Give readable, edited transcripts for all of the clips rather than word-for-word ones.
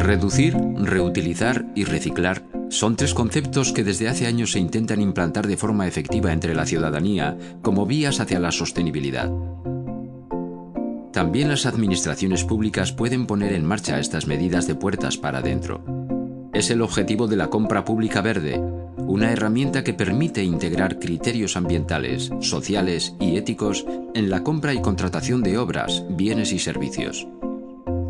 Reducir, reutilizar y reciclar son tres conceptos que desde hace años se intentan implantar de forma efectiva entre la ciudadanía como vías hacia la sostenibilidad. También las administraciones públicas pueden poner en marcha estas medidas de puertas para adentro. Es el objetivo de la compra pública verde, una herramienta que permite integrar criterios ambientales, sociales y éticos en la compra y contratación de obras, bienes y servicios.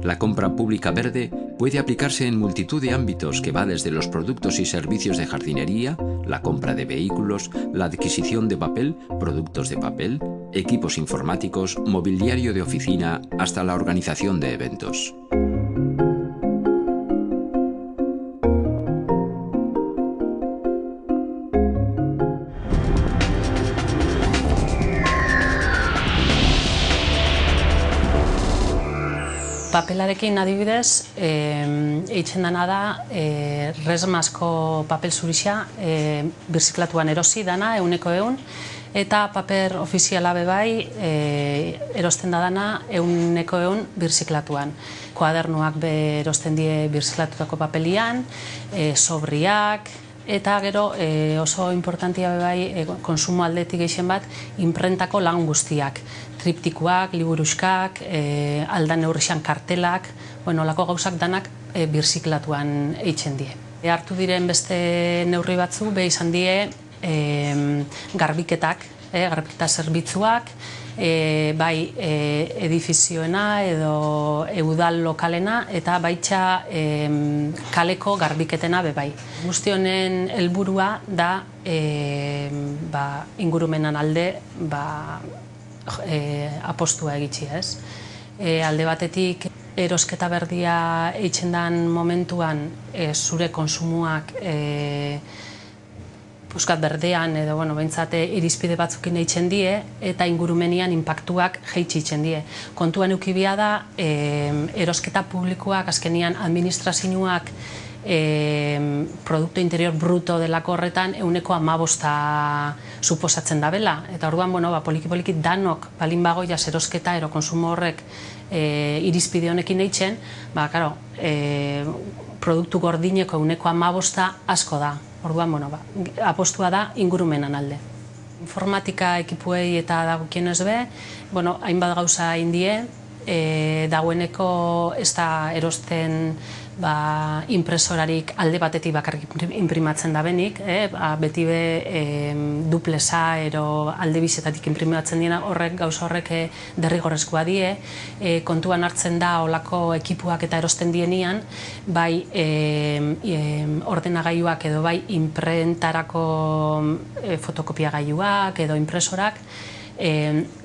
La compra pública verde puede aplicarse en multitud de ámbitos que va desde los productos y servicios de jardinería, la compra de vehículos, la adquisición de papel, productos de papel, equipos informáticos, mobiliario de oficina, hasta la organización de eventos. Papelarekin adibidez, eitzen dana da, resmasko papel zurixa birziklatuan erosi dana, 100%, eta paper ofiziala bebai erosten da dana 100% birziklatuan. Koadernuak erosten die birziklatutako papelian, sobriak, eta gero oso importantia bebai konsumo aldetik gehien bat, inprentako lan guztiak. Triptikuak, liburuskak, aldan neurrixan kartelak, olako gauzak danak birziklatuan eitzen die. Hartu diren beste neurri batzu, izan die garbiketak, garbiketa zerbitzuak, bai edifizioena edo udal lokalena eta baitxa kaleko garbiketena bebai. Guzti honen helburua da ingurumenan alde apostua egitzi, ez? Alde batetik erosketa berdia eitzen den momentuan zure konsumoak puskat berdean edo behintzat irizpide batzukin eitzen die eta ingurumenian inpaktuak jeitzitzen die. Kontuan eukibia da erosketa publikoak azkenian administrazioak Produkto Interior Bruto delako horretan 15% suposatzen dabela. Eta orduan, poliki-poliki danok balin bagoia erosketa ero konsumo horrek irizpide honekin eitzen, produktu gordineko 15% asko da. Orduan, apostua da ingurumenan alde. Informatika ekipuei eta dagokienez be, hainbat gauza indie, dagoeneko ez da erosten impresorarik alde batetik bakarrik imprimatzen da benik, beti be dupleza ero alde bizetatik imprimatzen diena gauza horrek derrigorrezkoa die, kontuan hartzen da olako ekipuak eta erosten dienian, bai ordenagailuak edo bai imprentarako fotokopiagailuak edo impresorak,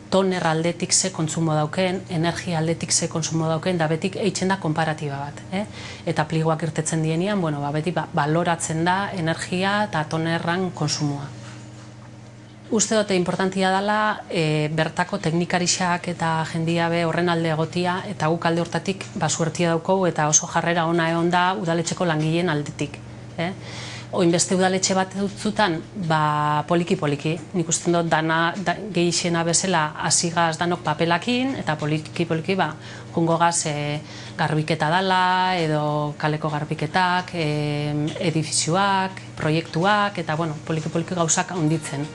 toner aldetik ze kontsumo dauken, energia aldetik ze kontsumo dauken, da betik eitzen da konparatiba bat. Eta pligoak irtetzen dienean, beti baloratzen da energia eta tonerran konsumoa. Uste dute importantia dela, bertako teknikarixak eta jendia be horren alde egotia, eta guk alde hortatik suertia daukou eta oso jarrera ona egon da udaletxeko langileen aldetik. Oin beste udaletxe bat dutzutan, poliki-poliki. Nik uste dut dana gehixena bezala hasigaz danok papelakin, eta poliki-poliki jungo gaz garbiketa dala, edo kaleko garbiketak, edifizioak, proiektuak, eta poliki-poliki gauzak handitzen.